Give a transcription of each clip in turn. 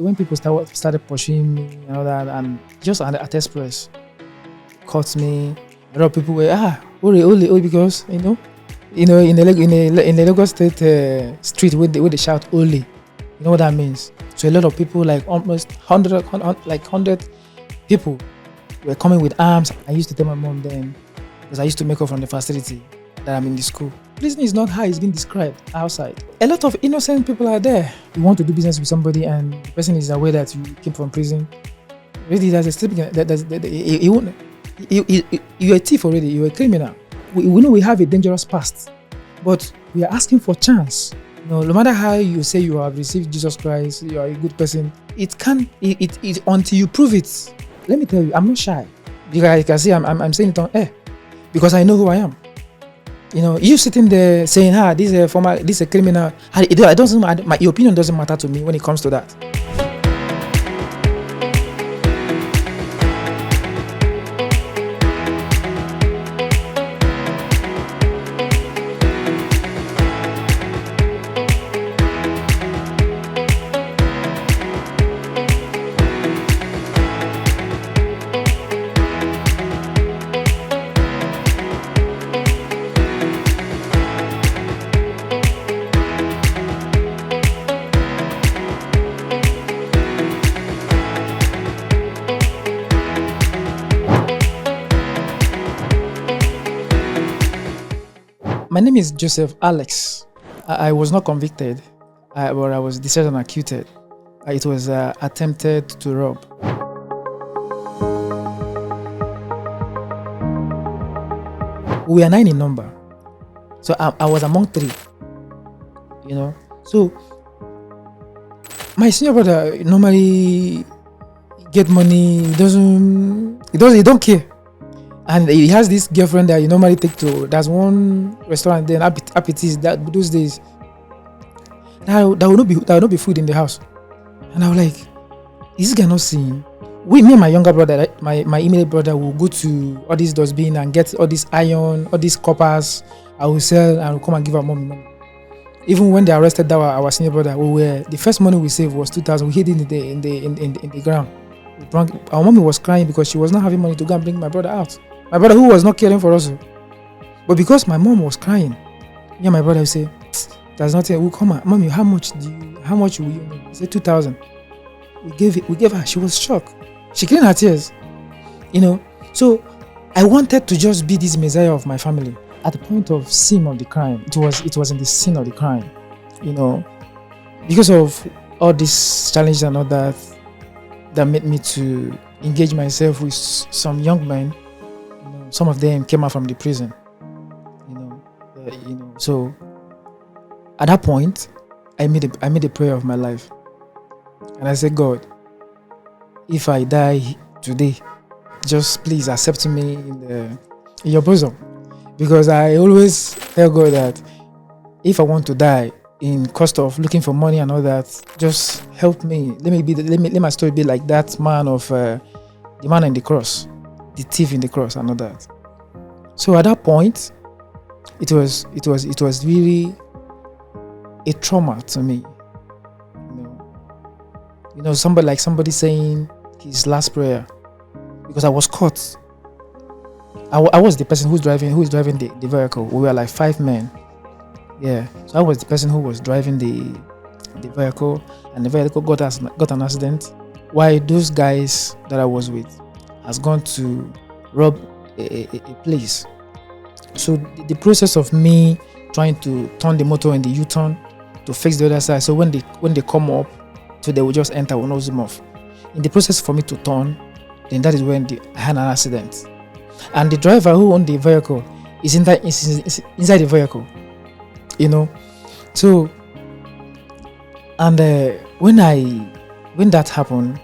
When people started pursuing me and all that, and just at Express, caught me. A lot of people were Ole, because in the Lagos State street where they shout Ole, you know what that means. So a lot of people, like almost 100 people, were coming with arms. I used to tell my mom then, because I used to make up from the facility that I'm in the school. Prison is not how it's been described outside. A lot of innocent people are there. You want to do business with somebody and the person is aware that you came from prison. Really, there's a statement you're a thief already, you're a criminal. We know we have a dangerous past, but we are asking for chance. No matter how you say you have received Jesus Christ, you are a good person, it until you prove it. Let me tell you, I'm not shy. You can see I'm saying it on air because I know who I am. You sitting there saying, this is a criminal. It doesn't matter. Your opinion doesn't matter to me when it comes to that. My name is Joseph Alex. I was not convicted, but I was discharged and acquitted. It was attempted to rob. We are 9 in number, so I was among 3. So my senior brother normally get money. He don't care. And he has this girlfriend that you normally take to. There's one restaurant there, Acquitted, that those days. There will not be food in the house. And I was like, is this guy not seeing? Me and my younger brother, my immediate brother, will go to all these dustbin and get all this iron, all these coppers. I will sell and will come and give our mom money. Even when they arrested our senior brother, the first money we saved was 2,000. We hid it in the ground. Our mommy was crying because she was not having money to go and bring my brother out. My brother, who was not caring for us, but because my mom was crying, me and my brother would say, "There's nothing. We'll come on, mommy. How much will you need?" He said 2,000. We gave her. She was shocked. She cleaned her tears. So I wanted to just be this messiah of my family. At the point of sin of the crime, it was in the sin of the crime. Because of all these challenges and all that made me to engage myself with some young men. Some of them came out from the prison. So at that point, I made a prayer of my life, and I said, God, if I die today, just please accept me in your bosom, because I always tell God that if I want to die in cost of looking for money and all that, just help me. Let my story be like that man of the man on the cross, the thief in the cross, and all that. So at that point, it was really a trauma to me. Somebody saying his last prayer, because I was caught. I was the person who is driving the vehicle. We were like 5 men. Yeah. So I was the person who was driving the vehicle, and the vehicle got an accident. While those guys that I was with has gone to rob a place. So the process of me trying to turn the motor in the U-turn to fix the other side, so when they come up, so they will just enter, will not zoom off. In the process for me to turn, then that is when I had an accident. And the driver who owned the vehicle is inside the vehicle. So, and when that happened,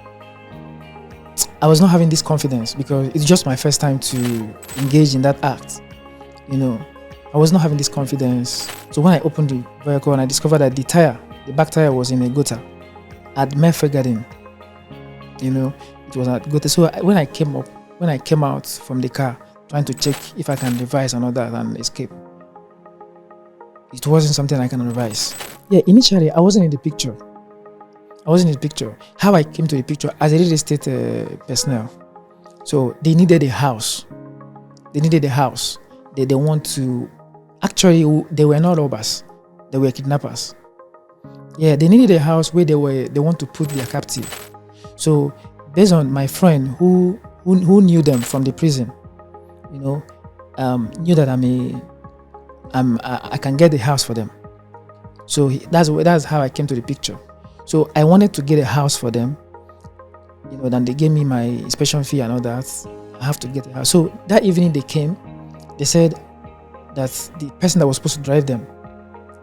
I was not having this confidence because it's just my first time to engage in that act. I was not having this confidence. So when I opened the vehicle and I discovered that the back tire was in a gutter at Mayfair Garden, it was at gutter. So when I came out from the car trying to check if I can revise and all that and escape, it wasn't something I can revise. Yeah, initially I wasn't in the picture. I wasn't in the picture. How I came to the picture as a real estate personnel. So they needed a house. They needed a house. They want to. Actually, they were not robbers. They were kidnappers. Yeah, they needed a house where they want to put their captive. So based on my friend who knew them from the prison, knew that I can get the house for them. So that's how I came to the picture. So I wanted to get a house for them. Then they gave me my inspection fee and all that. I have to get a house. So that evening they came. They said that the person that was supposed to drive them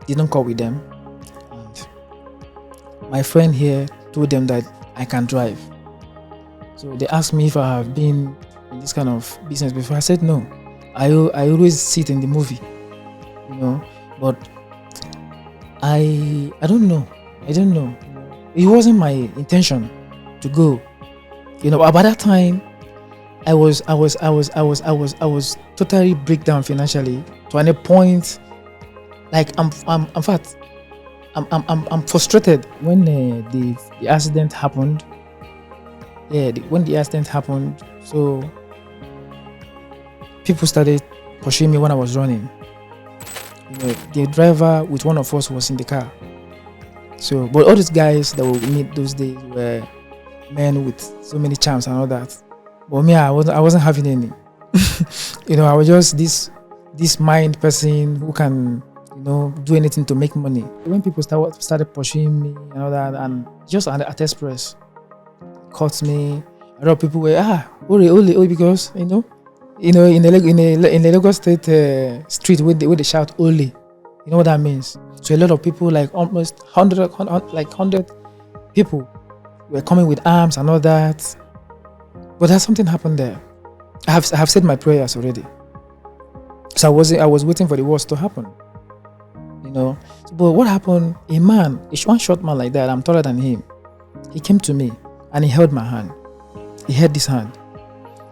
didn't call with them. And my friend here told them that I can drive. So they asked me if I have been in this kind of business before. I said no. I always see it in the movie, but I don't know. It wasn't my intention to go. By that time I was totally break down financially to any point. Like I'm frustrated when the accident happened. Yeah, when the accident happened, so people started pursuing me when I was running. The driver with one of us was in the car. So, but all these guys that we meet those days were men with so many charms and all that. But me, I wasn't having any. I was just this mind person who can, do anything to make money. When people started pursuing me and all that, and just at Express, caught me. A lot of people were Ole, because in the Lagos State street where they shout Ole, you know what that means. So a lot of people, like almost 100 people, were coming with arms and all that. But there's something happened there. I have said my prayers already. So I was waiting for the worst to happen. But what happened? A one short man like that, I'm taller than him. He came to me and he held my hand. He held this hand.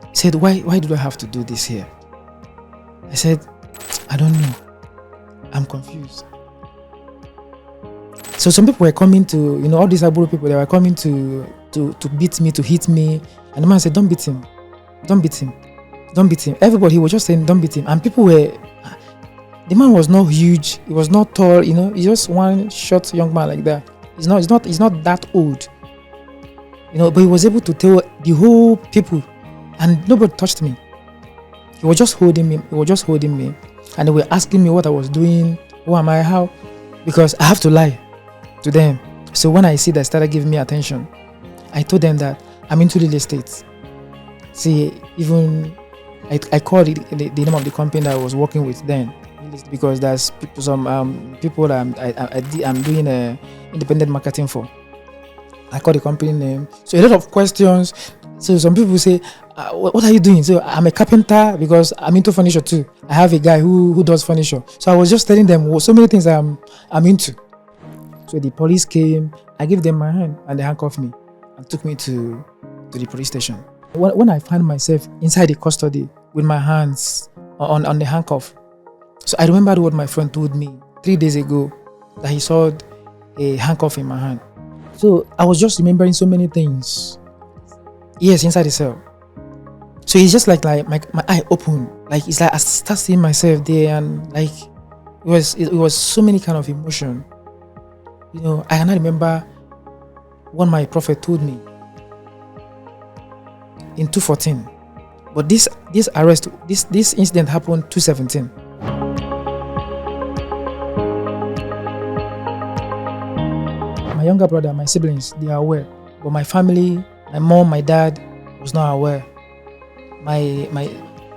He said, why do I have to do this here? I said, I don't know. I'm confused. So some people were coming to, all these Aburo people, they were coming to beat me, to hit me. And the man said, don't beat him. Don't beat him. Don't beat him. Everybody was just saying, don't beat him. And people were, the man was not huge. He was not tall, He's just one short young man like that. He's not that old. But he was able to tell the whole people, and nobody touched me. He was just holding me. And they were asking me what I was doing. Who am I? How? Because I have to lie to them. So when I see that started giving me attention, I told them that I'm into real estate. See, even I called the name of the company that I was working with then, because there's some people that I'm doing independent marketing for. I called the company name. So a lot of questions. So some people say, what are you doing? So I'm a carpenter because I'm into furniture too. I have a guy who does furniture. So I was just telling them so many things I'm into. So the police came. I gave them my hand and they handcuffed me and took me to the police station. When I found myself inside the custody with my hands on the handcuff, so I remembered what my friend told me 3 days ago, that he saw a handcuff in my hand. So I was just remembering so many things. Yes, inside the cell. So it's just like my eye opened. Like it's like I start seeing myself there, and like it was so many kind of emotion. I cannot remember what my prophet told me in 2014. But this arrest, this incident happened 2017. My younger brother, my siblings, they are aware. But my family, my mom, my dad was not aware.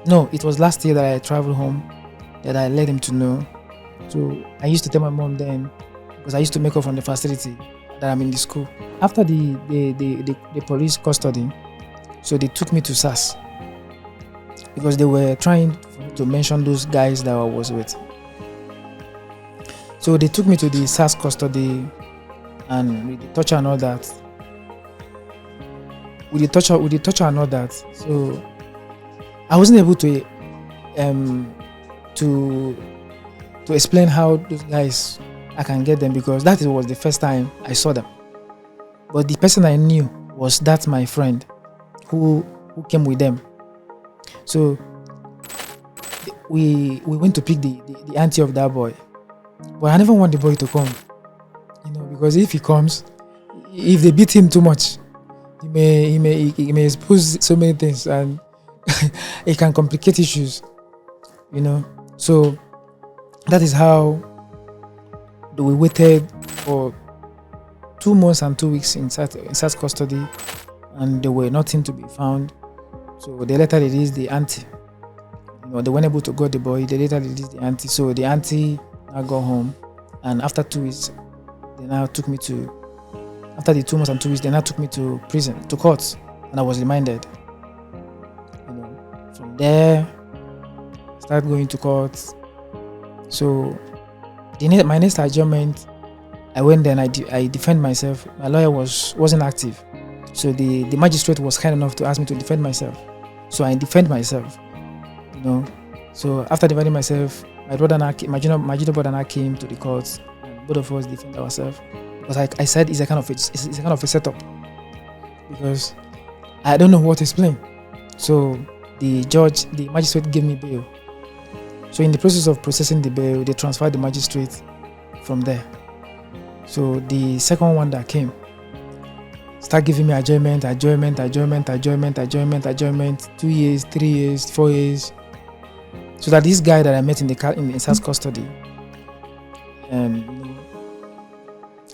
No, it was last year that I traveled home that I let him to know. So I used to tell my mom then, because I used to make her from the facility, that I'm in the school. After the police custody, so they took me to SAS because they were trying to mention those guys that I was with. So they took me to the SAS custody, and with the torture and all that. So I wasn't able to explain how those guys I can get them, because that was the first time I saw them. But the person I knew was that my friend who came with them. So we went to pick the auntie of that boy. But I never want the boy to come, because if he comes, if they beat him too much, he may expose so many things, and it can complicate issues, So that is how we waited for 2 months and 2 weeks in such custody, and there were nothing to be found. So they later released the auntie. They weren't able to get the boy. They later released the auntie. So the auntie now got home, and after 2 weeks, they now took me to. After the 2 months and 2 weeks, they now took me to prison, to court, and I was remanded. From there, I started going to court. So my next adjournment, I went there and I defend myself. My lawyer wasn't active, so the magistrate was kind enough to ask me to defend myself. So I defend myself, So after defending myself, my junior brother and I came to the court, and both of us defend ourselves. Because I said it's a kind of a setup, because I don't know what to explain. So the magistrate gave me bail. So in the process of processing the bail, they transferred the magistrate from there. So the second one that came start giving me adjournment, 2 years, 3 years, 4 years. So that this guy that I met in SAS custody,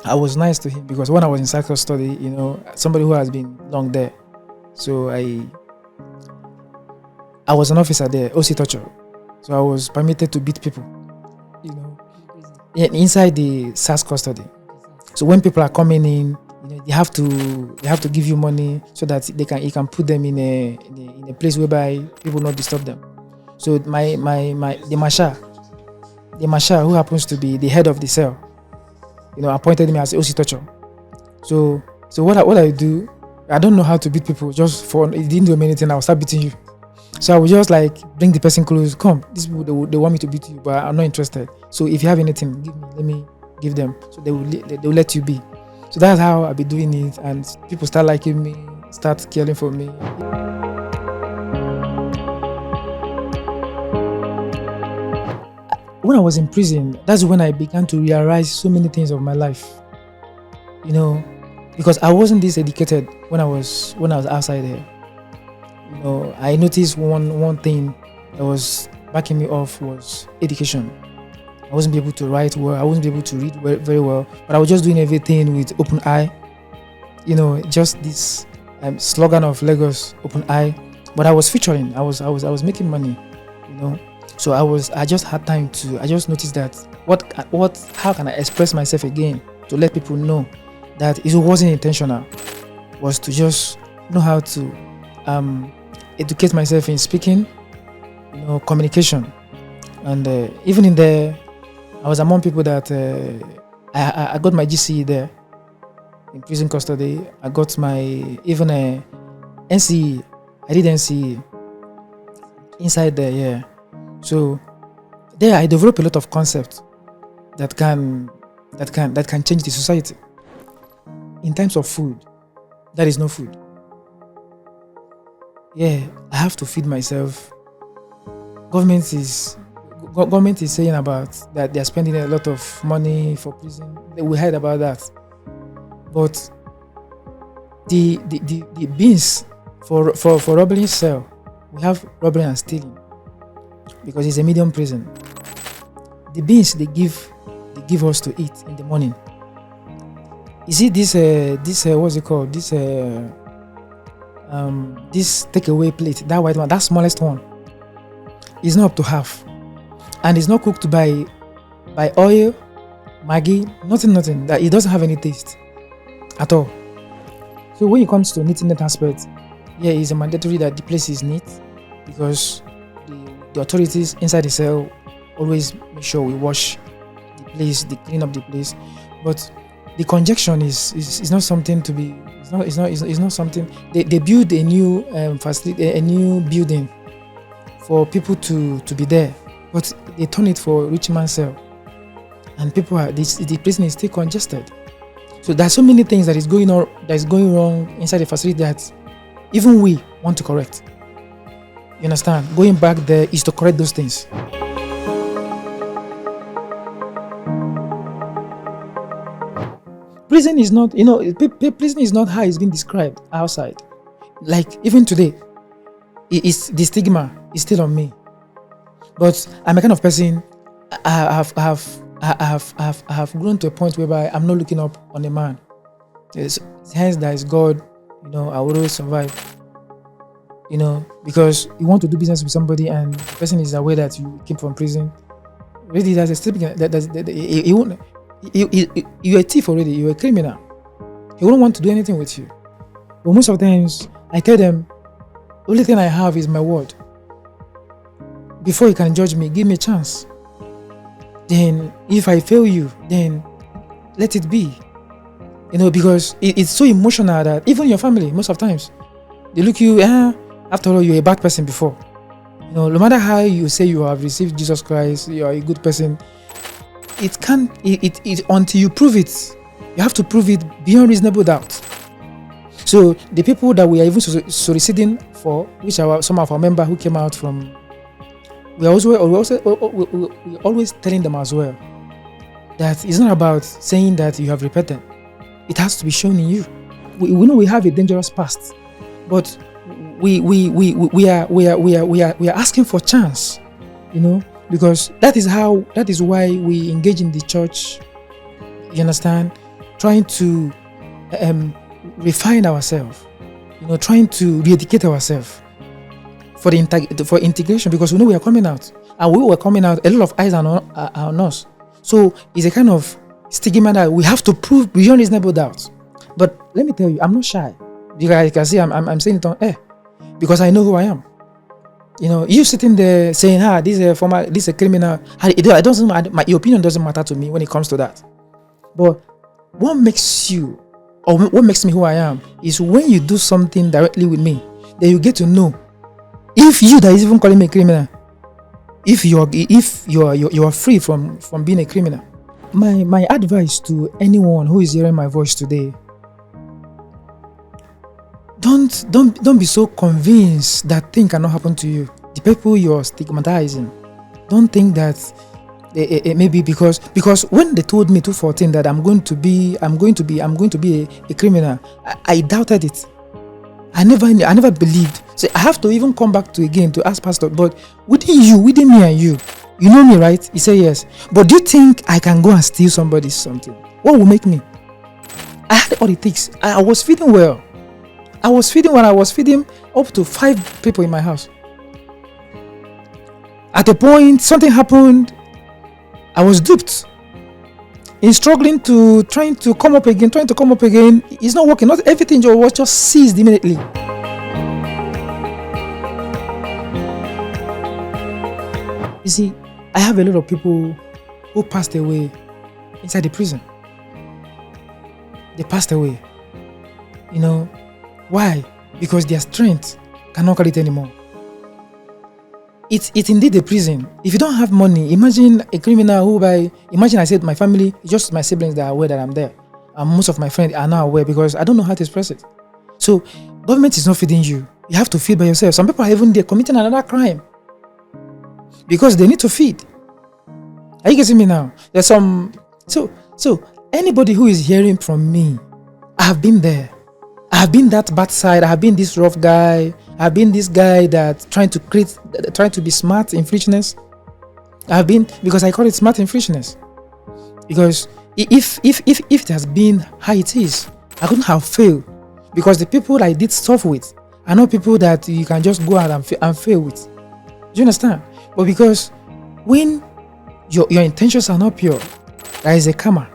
I was nice to him, because when I was in SAS custody, somebody who has been long there. So I was an officer there, OC torture. So I was permitted to beat people, inside the SAS custody. So when people are coming in, they have to give you money so that you can put them in a place whereby people not disturb them. So the marshal who happens to be the head of the cell, appointed me as OC torture. So what I do, I don't know how to beat people. Just for it didn't do anything, I'll start beating you. So I would just bring the person close. Come, these people they want me to beat you, but I'm not interested. So if you have anything, give me. Let me give them. So they will let you be. So that's how I've been doing it, and people start liking me, start caring for me. When I was in prison, that's when I began to realize so many things of my life. Because I wasn't this educated when I was outside there. I noticed one thing that was backing me off was education. I wasn't able to write well. I wasn't able to read very well. But I was just doing everything with open eye. Just this slogan of Lagos, open eye. But I was featuring. I was making money. So I just had time to. I just noticed that how can I express myself again to let people know that it wasn't intentional. Was to just know how to educate myself in speaking, communication, and even in there, I was among people that I got my GCE there in prison custody. I got my even a NCE. I did NCE inside there, yeah. So there I developed a lot of concepts that can change the society. In terms of food, there is no food. Yeah, I have to feed myself. Government is saying about that they are spending a lot of money for prison. We heard about that, but the beans for robbery cell, we have robbery and stealing because it's a medium prison. The beans they give us to eat in the morning. You see this what's it called? This takeaway plate, that white one, that smallest one, is not up to half, and it's not cooked by oil, Maggi, nothing. That it doesn't have any taste at all. So when it comes to neatness aspect, yeah, it's a mandatory that the place is neat because the authorities inside the cell always make sure we wash the place, they clean up the place, but the congestion is not something to be. It's not something. They build a new facility, a new building for people to be there, but they turn it for rich man's cell, and the prison is still congested. So there's so many things that is going wrong inside the facility that even we want to correct. You understand? Going back there is to correct those things. Prison is not, prison is not how it's been described outside. Like even today, the stigma is still on me. But I'm a kind of person. I have grown to a point whereby I'm not looking up on a man. It's hence that is God. I will always survive. Because you want to do business with somebody and the person is aware that you came from prison. Really, there's a stigma he won't. You're a thief already. You're a criminal. He won't want to do anything with you. But most of the times, I tell them, the only thing I have is my word. Before you can judge me, give me a chance. Then, if I fail you, then let it be. Because it's so emotional that even your family, most of the times, they look you, after all, you're a bad person before. No matter how you say you have received Jesus Christ, you are a good person, it can't, until you prove it, you have to prove it beyond reasonable doubt. So, the people that we are even soliciting for, which are some of our members who came out from, we're always telling them as well that it's not about saying that you have repented. It has to be shown in you. We know we have a dangerous past, but we are asking for chance, because that is why we engage in the church. You understand? Trying to refine ourselves, trying to re-educate ourselves for integration, because we know we are coming out, and we were coming out. A lot of eyes are on us, so it's a kind of stigma that we have to prove beyond reasonable doubt. But let me tell you, I'm not shy. You guys can see I'm saying it on air because I know who I am. You sitting there saying, this is a criminal. It doesn't matter. Your opinion doesn't matter to me when it comes to that. But what makes you, or what makes me who I am, is when you do something directly with me, then you get to know if you that is even calling me a criminal, if you are free from being a criminal. My advice to anyone who is hearing my voice today: don't be so convinced that things cannot happen to you. The people you're stigmatizing, don't think that it may be because when they told me 214 that I'm going to be a criminal, I doubted it. I never believed. So I have to even come back to ask Pastor, but within me and you know me, right? He said yes. But do you think I can go and steal somebody's something? What will make me? I had all it takes. I was feeding well. I was feeding up to 5 people in my house. At a point, something happened. I was duped. In struggling to trying to come up again, it's not working. Not everything was just seized immediately. You see, I have a lot of people who passed away inside the prison. They passed away. Why? Because their strength cannot carry it anymore. It's indeed a prison. If you don't have money, imagine a criminal imagine I said my family, just my siblings that are aware that I'm there. And most of my friends are now aware because I don't know how to express it. So, government is not feeding you. You have to feed by yourself. Some people are even there committing another crime because they need to feed. Are you getting me now? There's some... So, anybody who is hearing from me, I have been there. I have been that bad side. I have been this rough guy. I have been this guy that trying to be smart in foolishness. I have been, because I call it smart in foolishness. Because if it has been how it is, I couldn't have failed. Because the people I did stuff with are not people that you can just go out and fail with. Do you understand? But because when your intentions are not pure, there is a karma.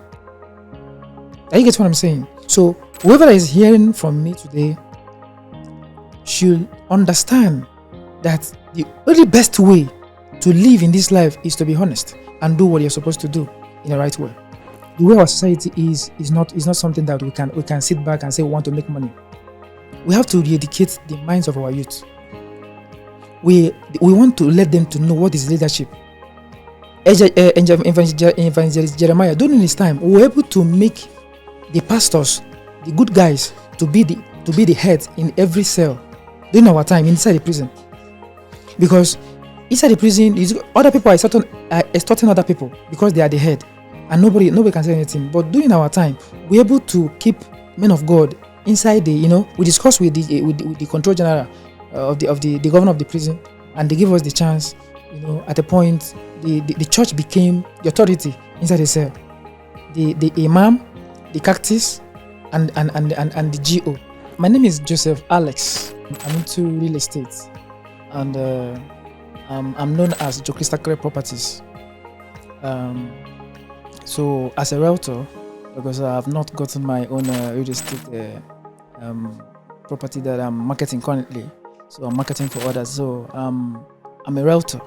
Are you get what I'm saying? So whoever is hearing from me today should understand that the only best way to live in this life is to be honest and do what you're supposed to do in the right way. The way our society is not something that we can sit back and say we want to make money. We have to re-educate the minds of our youth. We want to let them to know what is leadership. Evangelist Jeremiah, during his time, we were able to make the pastors, the good guys, to be the head in every cell during our time inside the prison. Because inside the prison, other people are extorting other people because they are the head, and nobody can say anything. But during our time, we're able to keep men of God inside the. We discussed with the control general of the governor of the prison, and they give us the chance. At a point, the church became the authority inside the cell. The imam, the cactus, and the GO. My name is Joseph Alex. I'm into real estate, and I'm known as Jokristakre Properties. So as a realtor, because I have not gotten my own real estate property that I'm marketing currently, so I'm marketing for others. So I'm a realtor.